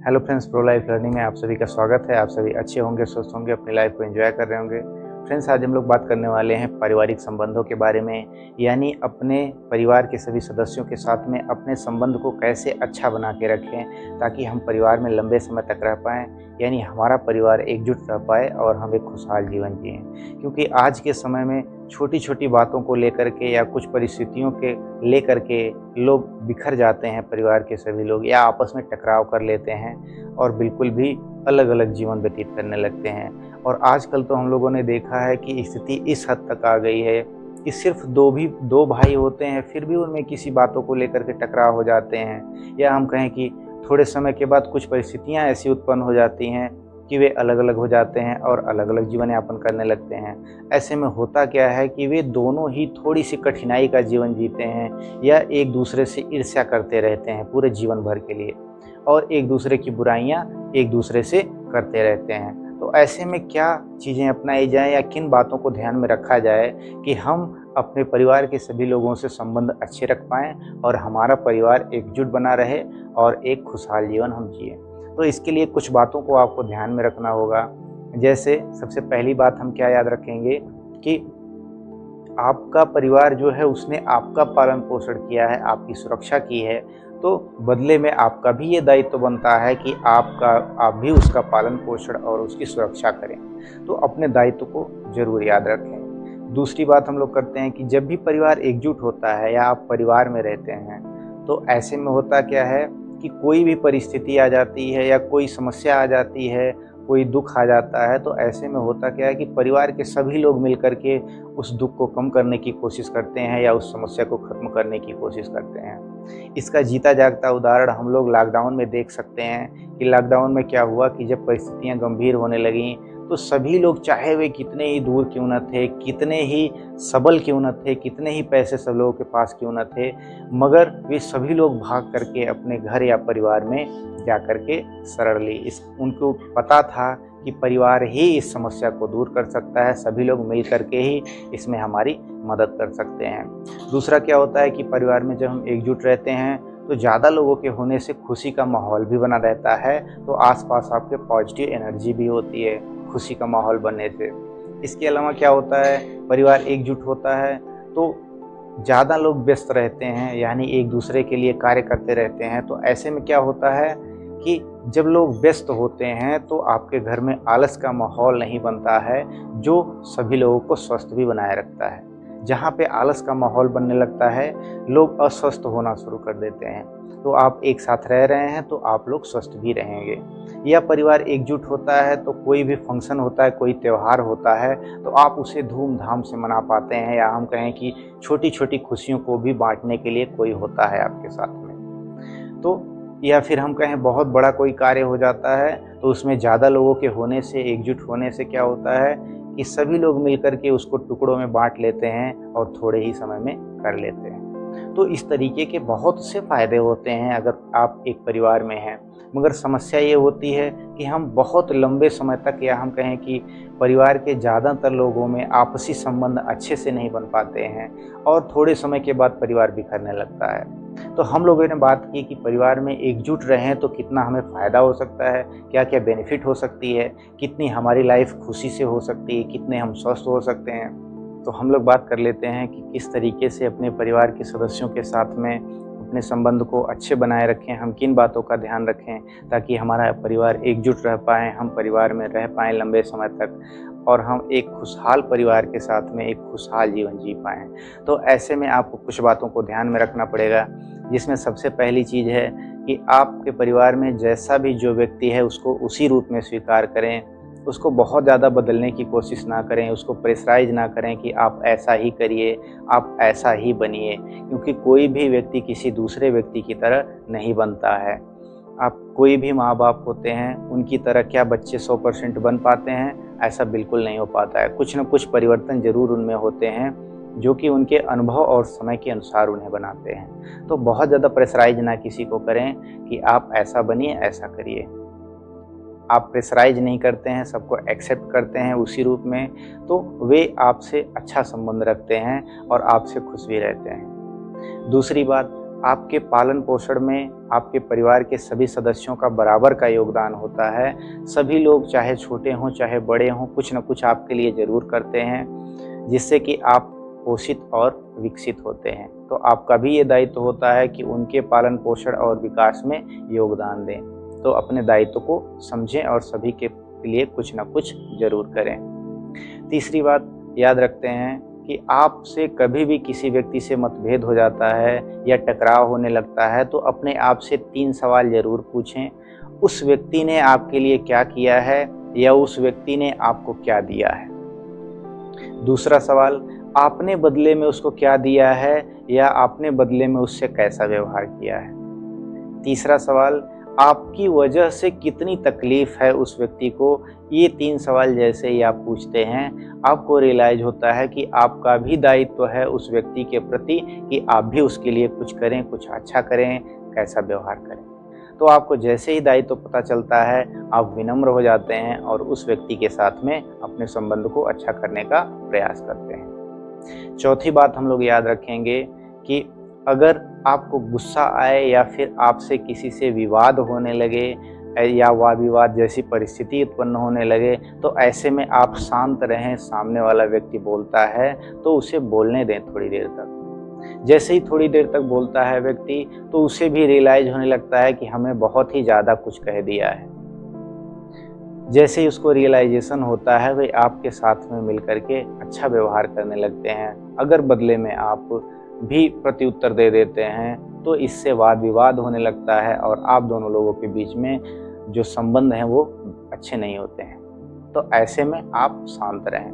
Hello friends, pro life learning में आप सभी का स्वागत है। आप सभी अच्छे होंगे, स्वस्थ होंगे, अपनी लाइफ को एंजॉय कर रहे होंगे। फ्रेंड्स, आज हम लोग बात करने वाले हैं पारिवारिक संबंधों के बारे में, यानी अपने परिवार के सभी सदस्यों के साथ में अपने संबंध को कैसे अच्छा बना के रखें ताकि हम परिवार में लंबे समय तक रह पाएँ, यानी हमारा परिवार एकजुट रह पाए और हम एक खुशहाल जीवन जिएँ। क्योंकि आज के समय में छोटी छोटी बातों को लेकर के या कुछ परिस्थितियों के लेकर के लोग बिखर जाते हैं, परिवार के सभी लोग, या आपस में टकराव कर लेते हैं और बिल्कुल भी अलग अलग जीवन व्यतीत करने लगते हैं। और आजकल तो हम लोगों ने देखा है कि स्थिति इस हद तक आ गई है कि सिर्फ दो भाई होते हैं, फिर भी उनमें किसी बातों को लेकर के टकराव हो जाते हैं, या हम कहें कि थोड़े समय के बाद कुछ परिस्थितियां ऐसी उत्पन्न हो जाती हैं कि वे अलग अलग हो जाते हैं और अलग अलग जीवन यापन करने लगते हैं। ऐसे में होता क्या है कि वे दोनों ही थोड़ी सी कठिनाई का जीवन जीते हैं या एक दूसरे से ईर्ष्या करते रहते हैं पूरे जीवन भर के लिए, और एक दूसरे की बुराइयां एक दूसरे से करते रहते हैं। तो ऐसे में क्या चीज़ें अपनाई जाएं या किन बातों को ध्यान में रखा जाए कि हम अपने परिवार के सभी लोगों से संबंध अच्छे रख पाएँ और हमारा परिवार एकजुट बना रहे और एक खुशहाल जीवन हम जिए। तो इसके लिए कुछ बातों को आपको ध्यान में रखना होगा। जैसे सबसे पहली बात हम क्या याद रखेंगे कि आपका परिवार जो है उसने आपका पालन पोषण किया है, आपकी सुरक्षा की है, तो बदले में आपका भी ये दायित्व बनता है कि आप भी उसका पालन पोषण और उसकी सुरक्षा करें। तो अपने दायित्व को ज़रूर याद रखें। दूसरी बात हम लोग करते हैं कि जब भी परिवार एकजुट होता है या आप परिवार में रहते हैं, तो ऐसे में होता क्या है कि कोई भी परिस्थिति आ जाती है या कोई समस्या आ जाती है, कोई दुख आ जाता है, तो ऐसे में होता क्या है कि परिवार के सभी लोग मिलकर के उस दुख को कम करने की कोशिश करते हैं या उस समस्या को ख़त्म करने की कोशिश करते हैं। इसका जीता जागता उदाहरण हम लोग लॉकडाउन में देख सकते हैं कि लॉकडाउन में क्या हुआ कि जब परिस्थितियाँ गंभीर होने लगीं तो सभी लोग, चाहे वे कितने ही दूर क्यों न थे, कितने ही सबल क्यों न थे, कितने ही पैसे सब लोगों के पास क्यों न थे, मगर वे सभी लोग भाग करके अपने घर या परिवार में जा कर के शरण ली। उनको पता था कि परिवार ही इस समस्या को दूर कर सकता है, सभी लोग मिल करके ही इसमें हमारी मदद कर सकते हैं। दूसरा क्या होता है कि परिवार में जब हम एकजुट रहते हैं तो ज़्यादा लोगों के होने से खुशी का माहौल भी बना रहता है, तो आसपास आपके पॉजिटिव एनर्जी भी होती है खुशी का माहौल बनने से। इसके अलावा क्या होता है, परिवार एकजुट होता है तो ज़्यादा लोग व्यस्त रहते हैं, यानी एक दूसरे के लिए कार्य करते रहते हैं। तो ऐसे में क्या होता है कि जब लोग व्यस्त होते हैं तो आपके घर में आलस का माहौल नहीं बनता है, जो सभी लोगों को स्वस्थ भी बनाए रखता है। जहाँ पे आलस का माहौल बनने लगता है, लोग अस्वस्थ होना शुरू कर देते हैं। तो आप एक साथ रह रहे हैं तो आप लोग स्वस्थ भी रहेंगे। या परिवार एकजुट होता है तो कोई भी फंक्शन होता है, कोई त्यौहार होता है, तो आप उसे धूमधाम से मना पाते हैं, या हम कहें कि छोटी छोटी खुशियों को भी बांटने के लिए कोई होता है आपके साथ में। तो या फिर हम कहें बहुत बड़ा कोई कार्य हो जाता है तो उसमें ज़्यादा लोगों के होने से, एकजुट होने से क्या होता है कि सभी लोग मिलकर के उसको टुकड़ों में बांट लेते हैं और थोड़े ही समय में कर लेते हैं। तो इस तरीके के बहुत से फ़ायदे होते हैं अगर आप एक परिवार में हैं। मगर समस्या ये होती है कि हम बहुत लंबे समय तक, या हम कहें कि परिवार के ज़्यादातर लोगों में आपसी संबंध अच्छे से नहीं बन पाते हैं और थोड़े समय के बाद परिवार बिखरने लगता है। तो हम लोगों ने बात की कि परिवार में एकजुट रहें तो कितना हमें फ़ायदा हो सकता है, क्या क्या बेनिफिट हो सकती है, कितनी हमारी लाइफ खुशी से हो सकती है, कितने हम स्वस्थ हो सकते हैं। तो हम लोग बात कर लेते हैं कि किस तरीके से अपने परिवार के सदस्यों के साथ में अपने संबंध को अच्छे बनाए रखें, हम किन बातों का ध्यान रखें ताकि हमारा परिवार एकजुट रह पाएँ, हम परिवार में रह पाएँ लंबे समय तक और हम एक खुशहाल परिवार के साथ में एक खुशहाल जीवन जी पाएँ। तो ऐसे में आपको कुछ बातों को ध्यान में रखना पड़ेगा, जिसमें सबसे पहली चीज़ है कि आपके परिवार में जैसा भी जो व्यक्ति है उसको उसी रूप में स्वीकार करें। उसको बहुत ज़्यादा बदलने की कोशिश ना करें, उसको प्रेशराइज़ ना करें कि आप ऐसा ही करिए, आप ऐसा ही बनिए, क्योंकि कोई भी व्यक्ति किसी दूसरे व्यक्ति की तरह नहीं बनता है। आप कोई भी माँ-बाप होते हैं, उनकी तरह क्या बच्चे 100% बन पाते हैं? ऐसा बिल्कुल नहीं हो पाता है। कुछ न कुछ परिवर्तन ज़रूर उनमें होते हैं, जो कि उनके अनुभव और समय के अनुसार उन्हें बनाते हैं। तो बहुत ज़्यादा प्रेशराइज़ ना किसी को करें कि आप ऐसा बनिए, ऐसा करिए। आप प्रेशराइज़ नहीं करते हैं, सबको एक्सेप्ट करते हैं उसी रूप में, तो वे आपसे अच्छा संबंध रखते हैं और आपसे खुश भी रहते हैं। दूसरी बात, आपके पालन पोषण में आपके परिवार के सभी सदस्यों का बराबर का योगदान होता है। सभी लोग चाहे छोटे हों चाहे बड़े हों, कुछ न कुछ आपके लिए ज़रूर करते हैं, जिससे कि आप पोषित और विकसित होते हैं। तो आपका भी ये दायित्व होता है कि उनके पालन पोषण और विकास में योगदान दें। तो अपने दायित्व को समझें और सभी के लिए कुछ न कुछ ज़रूर करें। तीसरी बात याद रखते हैं कि आपसे कभी भी किसी व्यक्ति से मतभेद हो जाता है या टकराव होने लगता है तो अपने आप से 3 सवाल ज़रूर पूछें। उस व्यक्ति ने आपके लिए क्या किया है या उस व्यक्ति ने आपको क्या दिया है। दूसरा सवाल, आपने बदले में उसको क्या दिया है या आपने बदले में उससे कैसा व्यवहार किया है। तीसरा सवाल, आपकी वजह से कितनी तकलीफ़ है उस व्यक्ति को। ये 3 सवाल जैसे ही आप पूछते हैं, आपको रियलाइज़ होता है कि आपका भी दायित्व है उस व्यक्ति के प्रति कि आप भी उसके लिए कुछ करें, कुछ अच्छा करें, कैसा व्यवहार करें। तो आपको जैसे ही दायित्व पता चलता है, आप विनम्र हो जाते हैं और उस व्यक्ति के साथ में अपने संबंध को अच्छा करने का प्रयास करते हैं। चौथी बात हम लोग याद रखेंगे कि अगर आपको गुस्सा आए या फिर आपसे किसी से विवाद होने लगे या वाद विवाद जैसी परिस्थिति उत्पन्न होने लगे, तो ऐसे में आप शांत रहें। सामने वाला व्यक्ति बोलता है तो उसे बोलने दें थोड़ी देर तक। जैसे ही थोड़ी देर तक बोलता है व्यक्ति, तो उसे भी रियलाइज़ होने लगता है कि हमें बहुत ही ज़्यादा कुछ कह दिया है। जैसे ही उसको रियलाइजेशन होता है, वे आपके साथ में मिल कर के अच्छा व्यवहार करने लगते हैं। अगर बदले में आप भी प्रत्युत्तर दे देते हैं तो इससे वाद विवाद होने लगता है और आप दोनों लोगों के बीच में जो संबंध हैं वो अच्छे नहीं होते हैं। तो ऐसे में आप शांत रहें।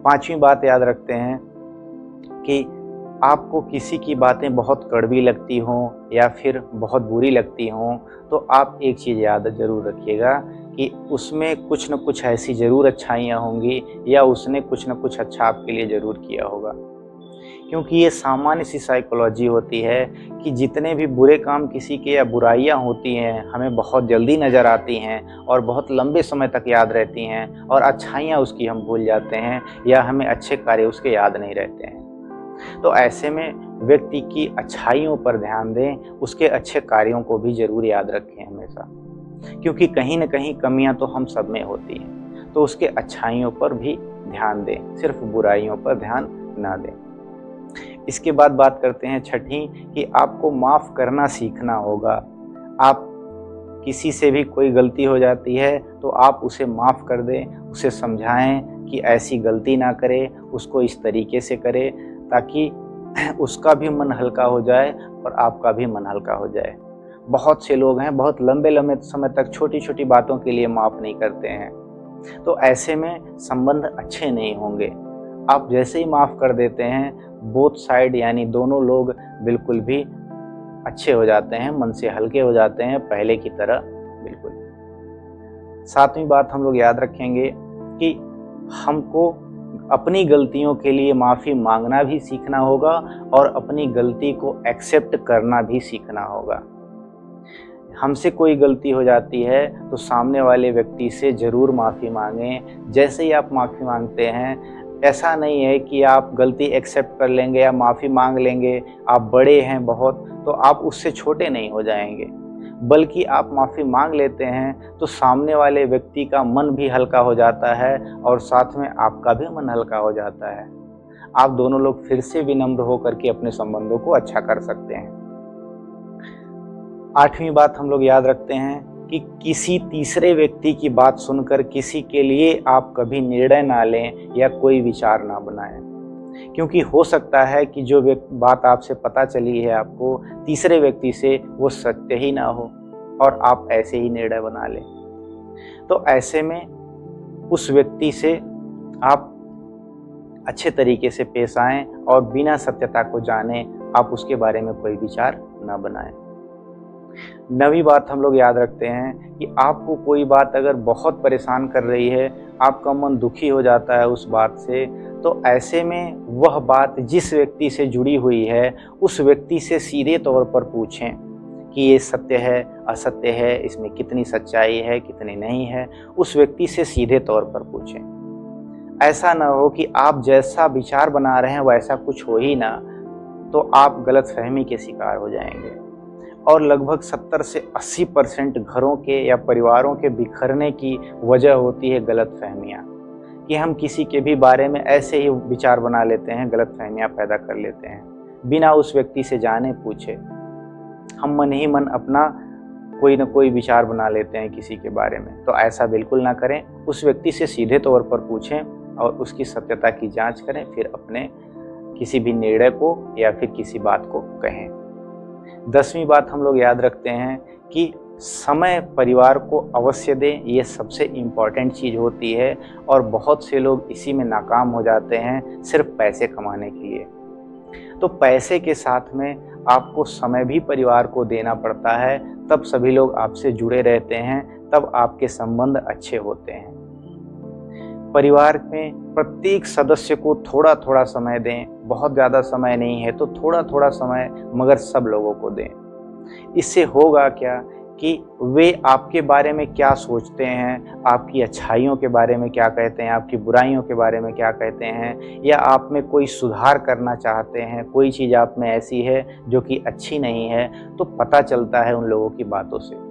5वीं बात याद रखते हैं कि आपको किसी की बातें बहुत कड़वी लगती हों या फिर बहुत बुरी लगती हों, तो आप एक चीज़ याद ज़रूर रखिएगा कि उसमें कुछ न कुछ ऐसी ज़रूर अच्छाइयाँ होंगी या उसने कुछ न कुछ अच्छा आपके लिए ज़रूर किया होगा। क्योंकि ये सामान्य सी साइकोलॉजी होती है कि जितने भी बुरे काम किसी के या बुराइयां होती हैं, हमें बहुत जल्दी नज़र आती हैं और बहुत लंबे समय तक याद रहती हैं, और अच्छाइयाँ उसकी हम भूल जाते हैं या हमें अच्छे कार्य उसके याद नहीं रहते हैं। तो ऐसे में व्यक्ति की अच्छाइयों पर ध्यान दें, उसके अच्छे कार्यों को भी ज़रूर याद रखें हमेशा, क्योंकि कहीं न कहीं कमियाँ तो हम सब में होती हैं। तो उसके अच्छाइयों पर भी ध्यान दें, सिर्फ बुराइयों पर ध्यान ना दें। इसके बाद बात करते हैं छठी, कि आपको माफ़ करना सीखना होगा। आप किसी से भी कोई गलती हो जाती है तो आप उसे माफ़ कर दें, उसे समझाएं कि ऐसी गलती ना करे, उसको इस तरीके से करे ताकि उसका भी मन हल्का हो जाए और आपका भी मन हल्का हो जाए। बहुत से लोग हैं, बहुत लंबे लंबे समय तक छोटी छोटी बातों के लिए माफ़ नहीं करते हैं, तो ऐसे में संबंध अच्छे नहीं होंगे। आप जैसे ही माफ़ कर देते हैं, बोथ साइड यानी दोनों लोग बिल्कुल भी अच्छे हो जाते हैं, मन से हल्के हो जाते हैं, पहले की तरह बिल्कुल। 7वीं बात हम लोग याद रखेंगे कि हमको अपनी गलतियों के लिए माफ़ी मांगना भी सीखना होगा और अपनी गलती को एक्सेप्ट करना भी सीखना होगा। हमसे कोई गलती हो जाती है तो सामने वाले व्यक्ति से ज़रूर माफ़ी मांगें। जैसे ही आप माफ़ी मांगते हैं, ऐसा नहीं है कि आप गलती एक्सेप्ट कर लेंगे या माफ़ी मांग लेंगे, आप बड़े हैं बहुत, तो आप उससे छोटे नहीं हो जाएंगे, बल्कि आप माफ़ी मांग लेते हैं तो सामने वाले व्यक्ति का मन भी हल्का हो जाता है और साथ में आपका भी मन हल्का हो जाता है। आप दोनों लोग फिर से विनम्र होकर के अपने संबंधों को अच्छा कर सकते हैं। 8वीं बात हम लोग याद रखते हैं कि किसी तीसरे व्यक्ति की बात सुनकर किसी के लिए आप कभी निर्णय ना लें या कोई विचार ना बनाएं, क्योंकि हो सकता है कि जो बात आपसे पता चली है आपको तीसरे व्यक्ति से, वो सत्य ही ना हो और आप ऐसे ही निर्णय बना लें। तो ऐसे में उस व्यक्ति से आप अच्छे तरीके से पेश आएं और बिना सत्यता को जाने आप उसके बारे में कोई विचार ना बनाएं। 9वीं बात हम लोग याद रखते हैं कि आपको कोई बात अगर बहुत परेशान कर रही है, आपका मन दुखी हो जाता है उस बात से, तो ऐसे में वह बात जिस व्यक्ति से जुड़ी हुई है उस व्यक्ति से सीधे तौर पर पूछें कि ये सत्य है, असत्य है, इसमें कितनी सच्चाई है, कितनी नहीं है। उस व्यक्ति से सीधे तौर पर पूछें। ऐसा ना हो कि आप जैसा विचार बना रहे हैं वैसा कुछ हो ही ना, तो आप गलतफहमी के शिकार हो जाएंगे। और लगभग 70 से 80% घरों के या परिवारों के बिखरने की वजह होती है गलतफहमियाँ, कि हम किसी के भी बारे में ऐसे ही विचार बना लेते हैं, गलतफहमियाँ पैदा कर लेते हैं बिना उस व्यक्ति से जाने पूछे। हम मन ही मन अपना कोई ना कोई विचार बना लेते हैं किसी के बारे में। तो ऐसा बिल्कुल ना करें, उस व्यक्ति से सीधे तौर पर पूछें और उसकी सत्यता की जांच करें, फिर अपने किसी भी निर्णय को या फिर किसी बात को कहें। 10वीं बात हम लोग याद रखते हैं कि समय परिवार को अवश्य दें, ये सबसे इम्पॉर्टेंट चीज़ होती है। और बहुत से लोग इसी में नाकाम हो जाते हैं सिर्फ पैसे कमाने के लिए। तो पैसे के साथ में आपको समय भी परिवार को देना पड़ता है, तब सभी लोग आपसे जुड़े रहते हैं, तब आपके संबंध अच्छे होते हैं। परिवार में प्रत्येक सदस्य को थोड़ा थोड़ा समय दें, बहुत ज़्यादा समय नहीं है तो थोड़ा थोड़ा समय, मगर सब लोगों को दें। इससे होगा क्या कि वे आपके बारे में क्या सोचते हैं, आपकी अच्छाइयों के बारे में क्या कहते हैं, आपकी बुराइयों के बारे में क्या कहते हैं, या आप में कोई सुधार करना चाहते हैं, कोई चीज़ आप में ऐसी है जो कि अच्छी नहीं है, तो पता चलता है उन लोगों की बातों से।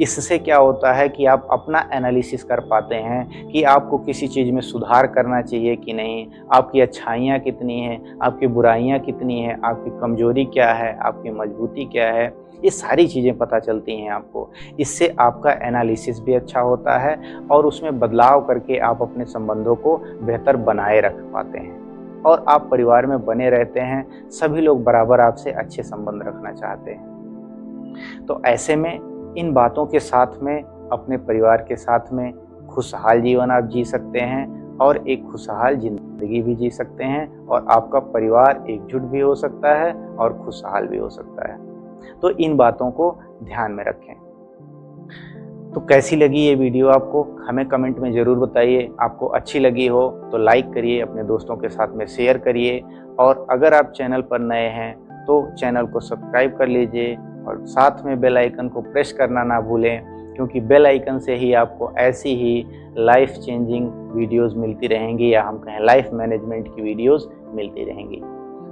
इससे क्या होता है कि आप अपना एनालिसिस कर पाते हैं कि आपको किसी चीज़ में सुधार करना चाहिए कि नहीं, आपकी अच्छाइयाँ कितनी हैं, आपकी बुराइयाँ कितनी हैं, आपकी कमजोरी क्या है, आपकी मजबूती क्या है, ये सारी चीज़ें पता चलती हैं आपको। इससे आपका एनालिसिस भी अच्छा होता है और उसमें बदलाव करके आप अपने संबंधों को बेहतर बनाए रख पाते हैं और आप परिवार में बने रहते हैं। सभी लोग बराबर आपसे अच्छे संबंध रखना चाहते हैं। तो ऐसे में इन बातों के साथ में अपने परिवार के साथ में खुशहाल जीवन आप जी सकते हैं और एक खुशहाल ज़िंदगी भी जी सकते हैं और आपका परिवार एकजुट भी हो सकता है और खुशहाल भी हो सकता है। तो इन बातों को ध्यान में रखें। तो कैसी लगी ये वीडियो आपको, हमें कमेंट में ज़रूर बताइए। आपको अच्छी लगी हो तो लाइक करिए, अपने दोस्तों के साथ में शेयर करिए और अगर आप चैनल पर नए हैं तो चैनल को सब्सक्राइब कर लीजिए और साथ में बेल आइकन को प्रेस करना ना भूलें, क्योंकि बेल आइकन से ही आपको ऐसी ही लाइफ चेंजिंग वीडियोस मिलती रहेंगी, या हम कहें लाइफ मैनेजमेंट की वीडियोस मिलती रहेंगी।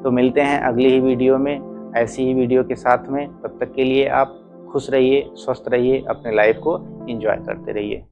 तो मिलते हैं अगली ही वीडियो में ऐसी ही वीडियो के साथ में। तब तक के लिए आप खुश रहिए, स्वस्थ रहिए, अपने लाइफ को एंजॉय करते रहिए।